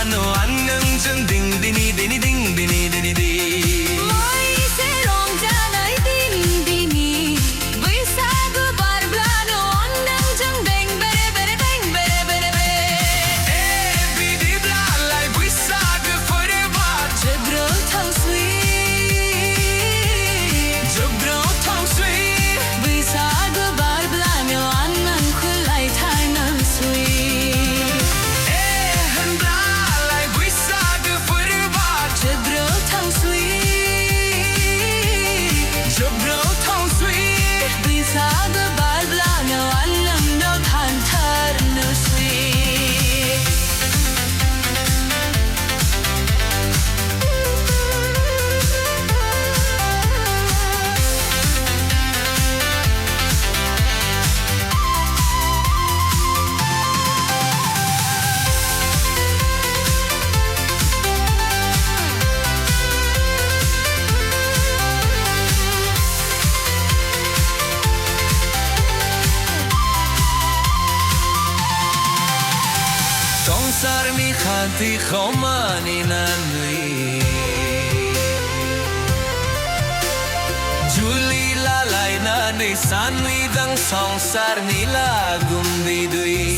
Barblano annangजों ding dini dini ding dini dini di Moise rongjanai din dini Bwisagu barblano annangजों ding bere bere ding bere bere be Bidiblalai Bwisagu forever Jebro thang sui Jebro thong sui Bwisagu barblano annang khulai thainang sui Blalai Bwisagu forever Jebro thang sui Jebro thong sui Bwisagu barblano annang no than thar no sui Tongsar mi khanti khomani nanui Juli lalai na ni sanui dang songsar ni lagum bidui